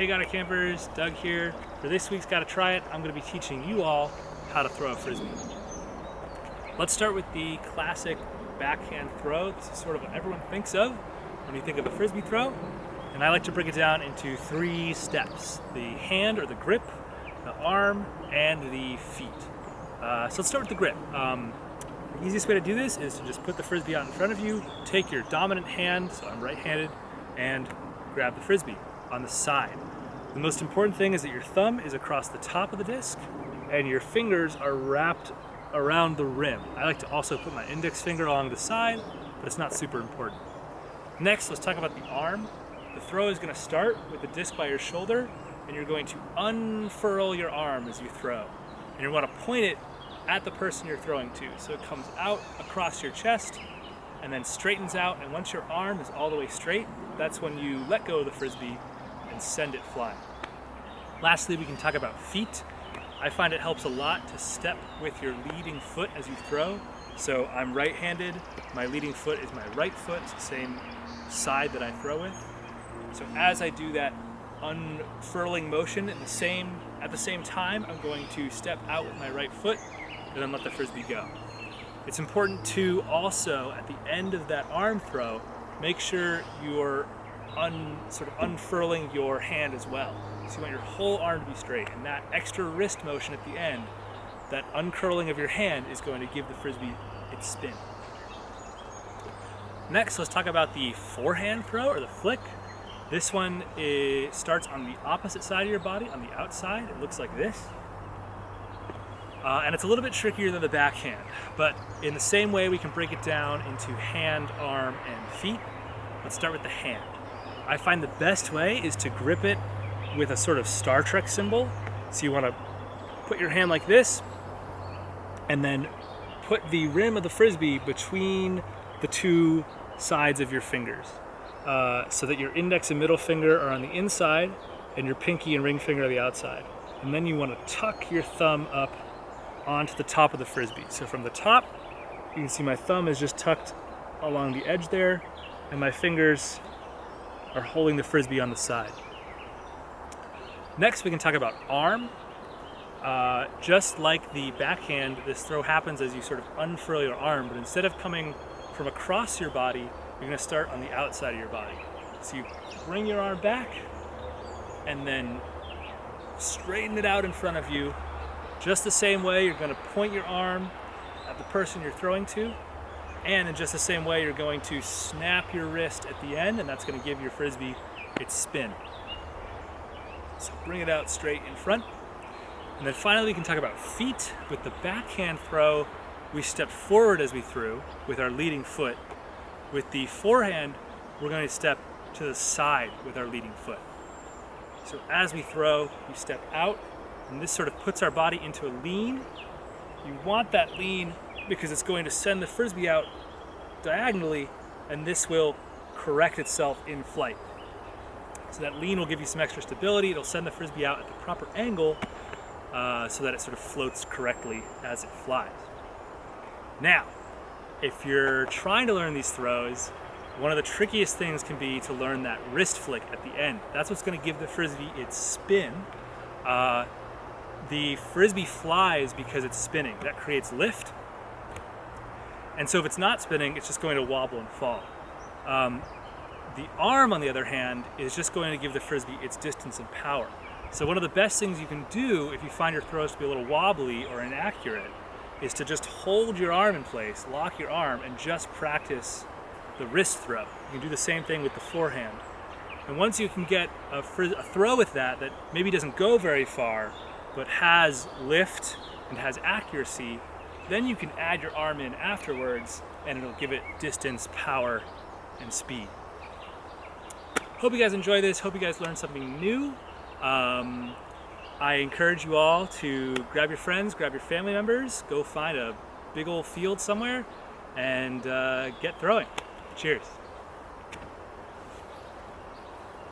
Hey Gotta Campers, Doug here. For this week's Gotta Try It, I'm going to be teaching you all how to throw a Frisbee. Let's start with the classic backhand throw. This is sort of what everyone thinks of when you think of a Frisbee throw. And I like to break it down into 3 steps. The hand or the grip, the arm, and the feet. So let's start with the grip. The easiest way to do this is to just put the Frisbee out in front of you, take your dominant hand, so I'm right-handed, and grab the Frisbee on the side. The most important thing is that your thumb is across the top of the disc and your fingers are wrapped around the rim. I like to also put my index finger along the side, but it's not super important. Next, let's talk about the arm. The throw is going to start with the disc by your shoulder, and you're going to unfurl your arm as you throw. And you want to point it at the person you're throwing to. So it comes out across your chest and then straightens out, and once your arm is all the way straight, that's when you let go of the Frisbee and send it flying. Lastly, we can talk about feet. I find it helps a lot to step with your leading foot as you throw. So I'm right-handed, my leading foot is my right foot, it's the same side that I throw with. So as I do that unfurling motion at the same time, I'm going to step out with my right foot and then let the Frisbee go. It's important to also, at the end of that arm throw, make sure you're sort of unfurling your hand as well. So you want your whole arm to be straight, and that extra wrist motion at the end, that uncurling of your hand, is going to give the Frisbee its spin. Next, let's talk about the forehand throw, or the flick. This one starts on the opposite side of your body, on the outside. It looks like this. And it's a little bit trickier than the backhand, but in the same way we can break it down into hand, arm, and feet. Let's start with the hand. I find the best way is to grip it with a sort of Star Trek symbol. So you want to put your hand like this, and then put the rim of the Frisbee between the 2 sides of your fingers, so that your index and middle finger are on the inside, and your pinky and ring finger are the outside. And then you want to tuck your thumb up onto the top of the Frisbee. So from the top, you can see my thumb is just tucked along the edge there, and my fingers are holding the Frisbee on the side. Next, we can talk about arm. Just like the backhand, this throw happens as you sort of unfurl your arm, but instead of coming from across your body, you're going to start on the outside of your body. So you bring your arm back and then straighten it out in front of you. Just the same way, you're going to point your arm at the person you're throwing to, and in just the same way, you're going to snap your wrist at the end, and that's going to give your Frisbee its spin. So bring it out straight in front. And then finally, we can talk about feet. With the backhand throw, we step forward as we threw with our leading foot. With the forehand, we're going to step to the side with our leading foot. So as we throw, we step out, and this sort of puts our body into a lean. You want that lean because it's going to send the Frisbee out diagonally, and this will correct itself in flight. So that lean will give you some extra stability. It'll send the Frisbee out at the proper angle so that it sort of floats correctly as it flies. Now, if you're trying to learn these throws, one of the trickiest things can be to learn that wrist flick at the end. That's what's going to give the Frisbee its spin. The Frisbee flies because it's spinning. That creates lift. And so if it's not spinning, it's just going to wobble and fall. The arm, on the other hand, is just going to give the Frisbee its distance and power. So one of the best things you can do if you find your throws to be a little wobbly or inaccurate is to just hold your arm in place, lock your arm, and just practice the wrist throw. You can do the same thing with the forehand. And once you can get a throw with that maybe doesn't go very far, but has lift and has accuracy, then you can add your arm in afterwards, and it'll give it distance, power, and speed. Hope you guys enjoy this. Hope you guys learned something new. I encourage you all to grab your friends, grab your family members, go find a big old field somewhere, and get throwing. Cheers.